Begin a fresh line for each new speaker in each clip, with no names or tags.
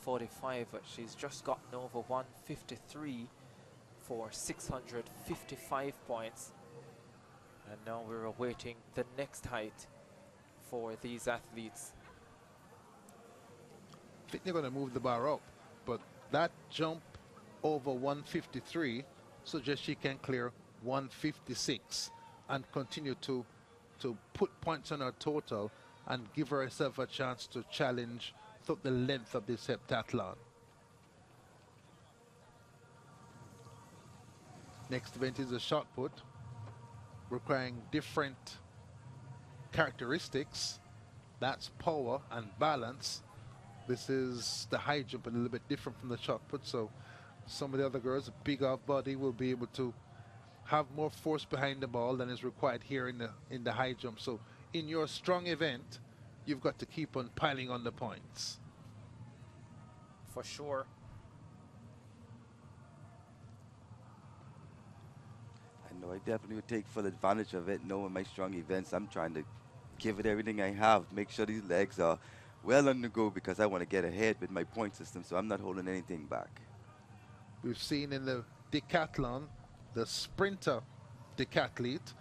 1:45, but she's just gotten over 1:53 for 655 points. And now we're awaiting the next height for these athletes.
I think they're going to move the bar up, but that jump over 153 suggests she can clear 156 and continue to put points on her total and give herself a chance to challenge the length of this heptathlon. Next event is a shot put, requiring different characteristics. That's power and balance. This is the high jump, a little bit different from the shot put, so some of the other girls, big off body, will be able to have more force behind the ball than is required here in the high jump. So in your strong event, you've got to keep on piling on the points.
For sure.
I know I definitely would take full advantage of it. Knowing my strong events, I'm trying to give it everything I have, make sure these legs are well on the go because I want to get ahead with my point system, so I'm not holding anything back.
We've seen in the decathlon, the sprinter decathlete,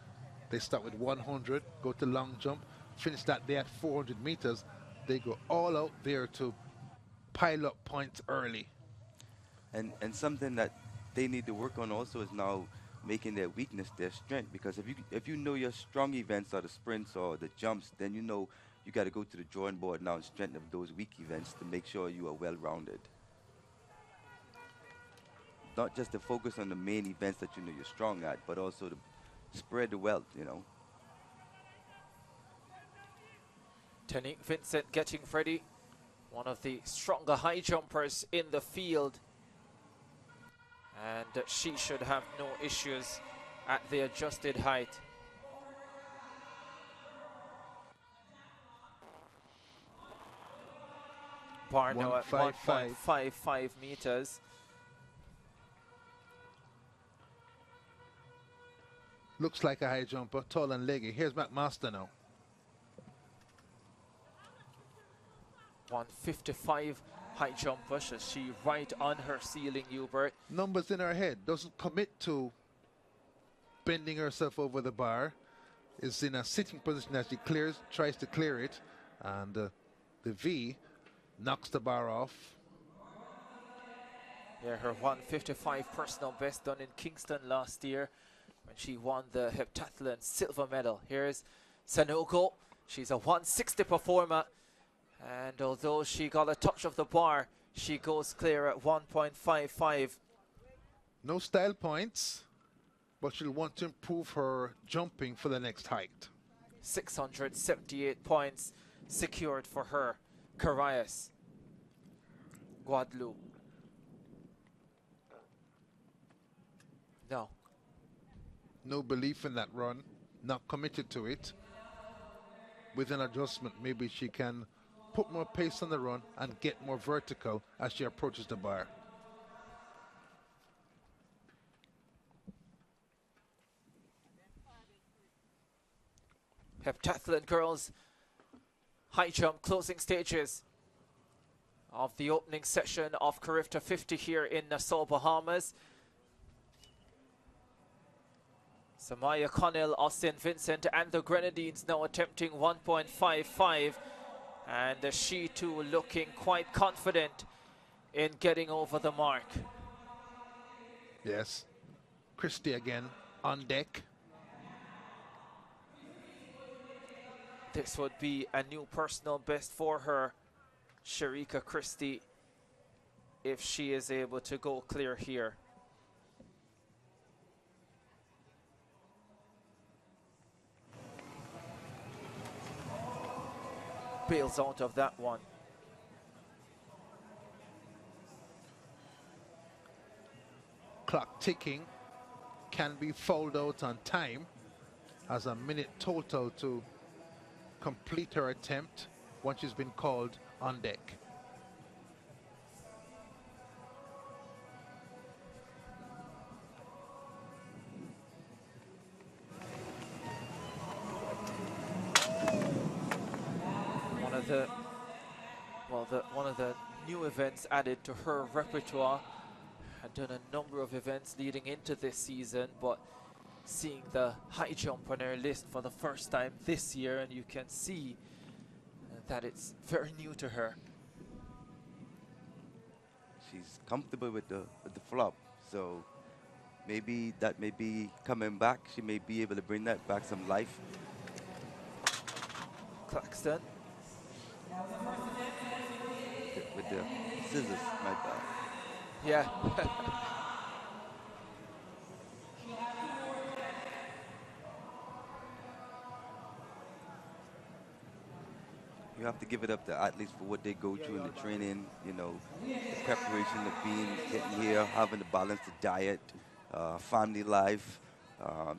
they start with 100, go to long jump, finish that day at 400 meters. They go all out there to pile up points early.
And something that they need to work on also is now making their weakness their strength, because if you know your strong events are the sprints or the jumps, then you know you got to go to the drawing board now and strengthen those weak events to make sure you are well-rounded. Not just to focus on the main events that you know you're strong at, but also to spread the wealth, you know.
Tanique Vincent getting ready, one of the stronger high jumpers in the field. And she should have no issues at the adjusted height. Bar now at 1.55 meters.
Looks like a high jumper, tall and leggy. Here's McMaster now.
1:55 high jumper, so she right on her ceiling, Hubert.
Numbers in her head, doesn't commit to bending herself over the bar. Is in a sitting position as she clears, tries to clear it, and the V knocks the bar off.
Yeah, her 1:55 personal best done in Kingston last year when she won the heptathlon silver medal. Here's Sanogo. She's a 160 performer, and although she got a touch of the bar, she goes clear at 1.55.
No style points, but she'll want to improve her jumping for the next height.
678 points secured for her. Carias, Guadeloupe. No.
No belief in that run, not committed to it. With an adjustment, maybe she can put more pace on the run and get more vertical as she approaches the bar.
Heptathlon girls, high jump closing stages of the opening session of CARIFTA50 here in Nassau, Bahamas. Samaya Connell of St. Vincent and the Grenadines now attempting 1.55, and she too looking quite confident in getting over the mark.
Yes, Christie again on deck.
This would be a new personal best for her, Sharika Christie, if she is able to go clear here. Bails out of that one.
Clock ticking, can be fouled out on time as a minute total to complete her attempt once she's been called on deck.
One of the new events added to her repertoire. Had done a number of events leading into this season, but seeing the high jump on her list for the first time this year, and you can see that it's very new to her.
She's comfortable with the flop, so maybe that may be coming back. She may be able to bring that back some life.
Claxton.
With the scissors, my bad.
Yeah.
You have to give it up to athletes for what they go through in the training, you know, the preparation of being, getting here, having to balance the diet, family life,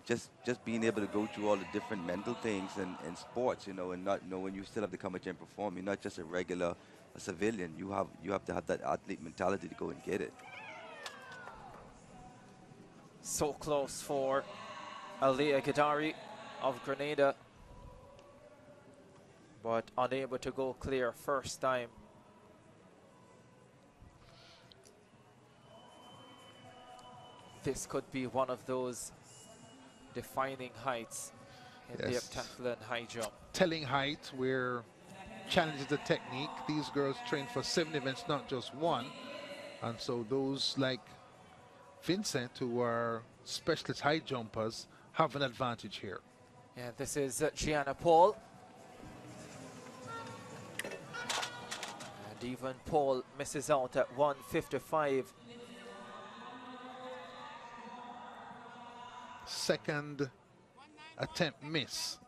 just being able to go through all the different mental things in sports, you know, and not knowing you still have to come out here and perform. You're not just a civilian. You have to have that athlete mentality to go and get it.
So close for Aliyah Gadari of Grenada, but unable to go clear first time. This could be one of those defining heights in the heptathlon high jump.
Telling height where challenges the technique. These girls train for 7 events, not just one. And so those like Vincent, who are specialist high jumpers, have an advantage here.
Yeah, this is Gianna Paul. And even Paul misses out at 155.
Second attempt miss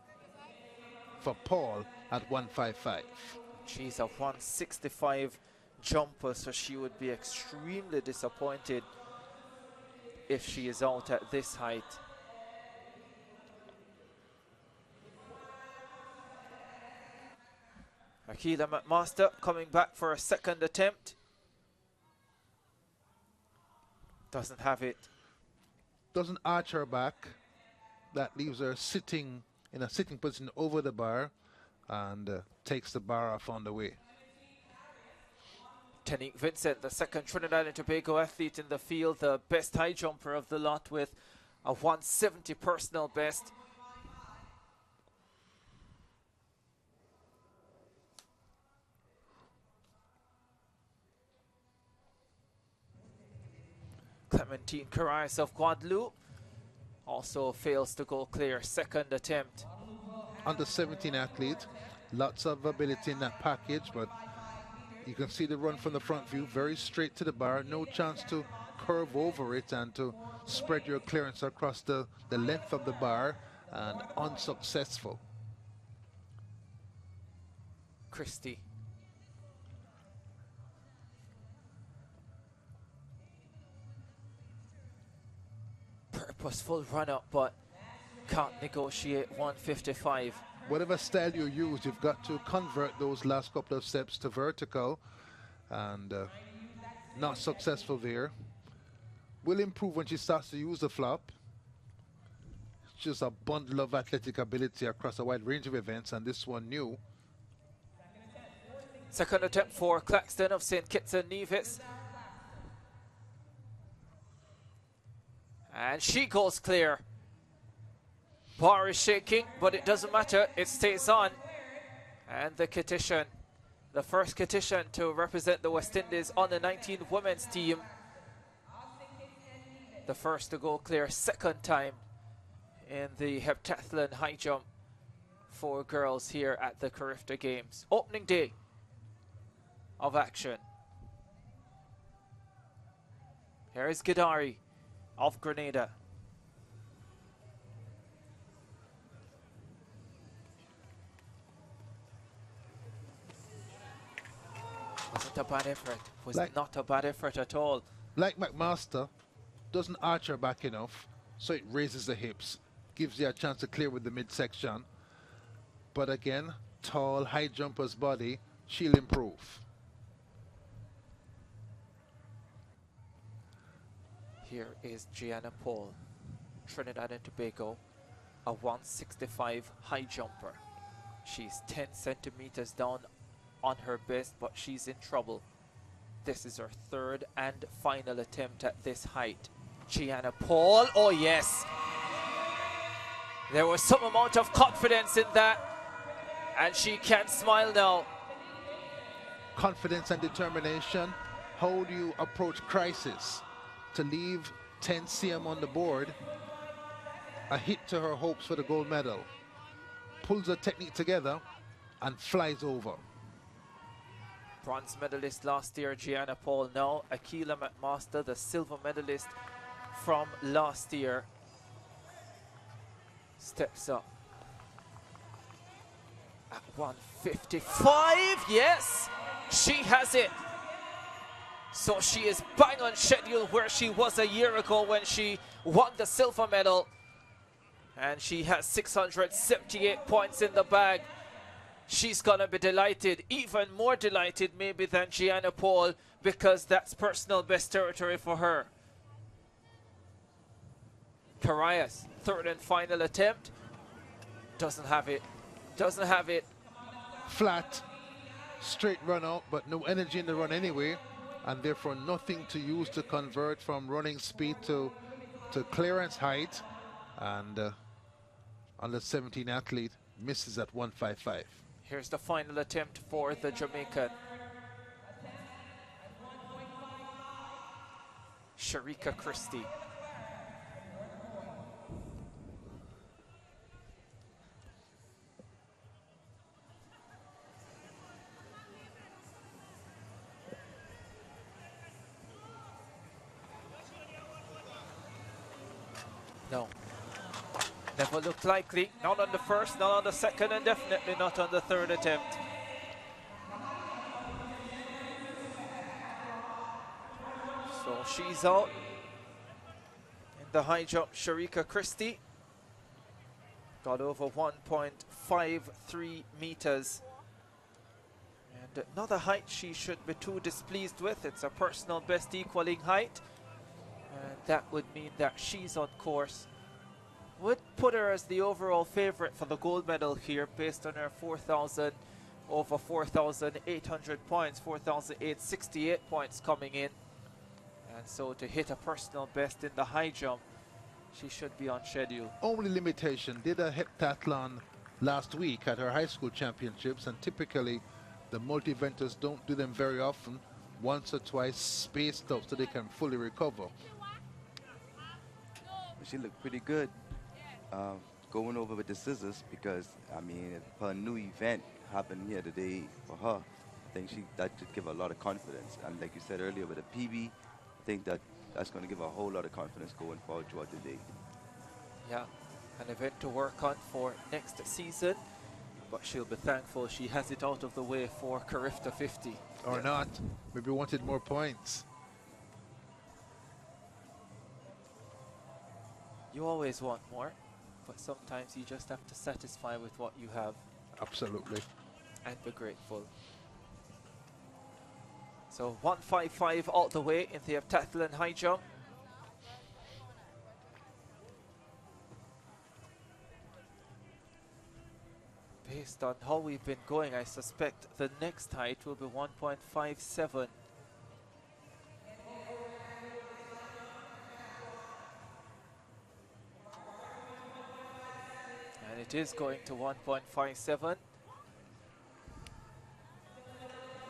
for Paul at 155.
She's a 165 jumper, so she would be extremely disappointed if she is out at this height. Akila McMaster coming back for a second attempt. Doesn't have it.
Doesn't arch her back. That leaves her sitting in a sitting position over the bar and takes the bar off on the way.
Tanique Vincent, the second Trinidad and Tobago athlete in the field, the best high jumper of the lot with a 170 personal best. Clementine Carras of Guadeloupe also fails to go clear, second attempt.
Under 17 athlete, lots of ability in that package, but you can see the run from the front view, very straight to the bar, no chance to curve over it and to spread your clearance across the length of the bar, and unsuccessful.
Christie. Purposeful run up, but can't negotiate 155.
Whatever style you use, you've got to convert those last couple of steps to vertical, and not successful there. Will improve when she starts to use the flop. It's just a bundle of athletic ability across a wide range of events, and this one new.
Second attempt for Claxton of St. Kitts and Nevis. And she goes clear. Bar is shaking, but it doesn't matter. It stays on. And the Kittian, the first Kittian to represent the West Indies on the 19 women's team. The first to go clear, second time in the heptathlon high jump for girls here at the CARIFTA Games. Opening day of action. Here is Gadari of Grenada. Wasn't a bad effort. Was not a bad effort at all.
Like McMaster, doesn't arch her back enough, so it raises the hips, gives you a chance to clear with the midsection. But again, tall, high jumper's body, she'll improve.
Here is Gianna Paul, Trinidad and Tobago, a 165 high jumper. She's 10 centimeters down on her best, but she's in trouble. This is her third and final attempt at this height. Gianna Paul, oh yes. There was some amount of confidence in that, and she can smile now.
Confidence and determination. How do you approach crisis? To leave 10 cm on the board, a hit to her hopes for the gold medal. Pulls her technique together and flies over.
Bronze medalist last year, Gianna Paul. Now Akila McMaster, the silver medalist from last year, steps up at 155. Yes, she has it. So she is bang on schedule where she was a year ago when she won the silver medal. And she has 678 points in the bag. She's gonna be delighted, even more delighted maybe than Gianna Paul, because that's personal best territory for her. Karias, third and final attempt. Doesn't have it. Doesn't have it.
Flat, straight run out, but no energy in the run anyway, and therefore nothing to use to convert from running speed to clearance height. And under 17 athlete misses at 155.
Here's the final attempt for the Jamaican. Sharika Christie. No. Never looked likely. Not on the first, not on the second, and definitely not on the third attempt. So she's out. In the high jump, Sharika Christie got over 1.53 meters. And not a height she should be too displeased with. It's a personal best equaling height. And that would mean that she's on course. Would put her as the overall favorite for the gold medal here based on her 4,000 over 4,800 points, 4,868 points coming in. And so to hit a personal best in the high jump, she should be on schedule.
Only limitation, did a heptathlon last week at her high school championships, and typically the multi-eventers don't do them very often, once or twice spaced out so they can fully recover.
She looked pretty good going over with the scissors, because I mean, if her new event happened here today for her, I think that should give her a lot of confidence. And like you said earlier with a PB, I think that's going to give her a whole lot of confidence going forward throughout the day.
Yeah, an event to work on for next season, but she'll be thankful she has it out of the way for CARIFTA50.
Or not, maybe wanted more points.
You always want more, but sometimes you just have to satisfy with what you have.
Absolutely.
And be grateful. So 155 all the way in the heptathlon high jump. Based on how we've been going, I suspect the next height will be 1.57. And it is going to 1.57.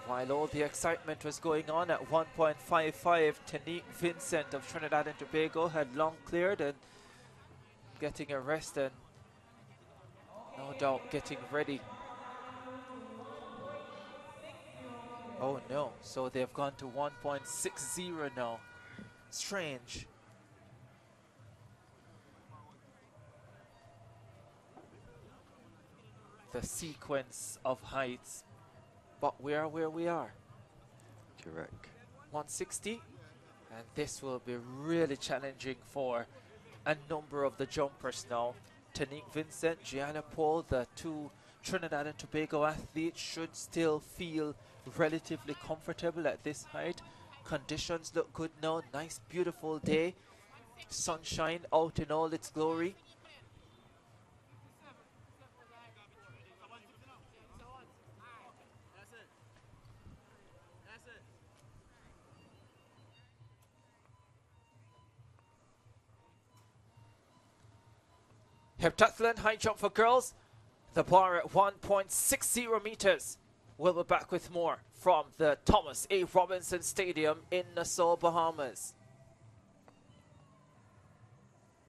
While all the excitement was going on at 1.55, Tanique Vincent of Trinidad and Tobago had long cleared and getting a rest and no doubt getting ready. Oh no, so they've gone to 1.60 now. Strange. The sequence of heights, but we are where we are.
Correct.
160, and this will be really challenging for a number of the jumpers now. Tanique Vincent, Gianna Paul, the two Trinidad and Tobago athletes should still feel relatively comfortable at this height. Conditions look good now. Nice, beautiful day. Sunshine out in all its glory. Heptathlon high jump for girls. The bar at 1.60 meters. We'll be back with more from the Thomas A. Robinson Stadium in Nassau, Bahamas.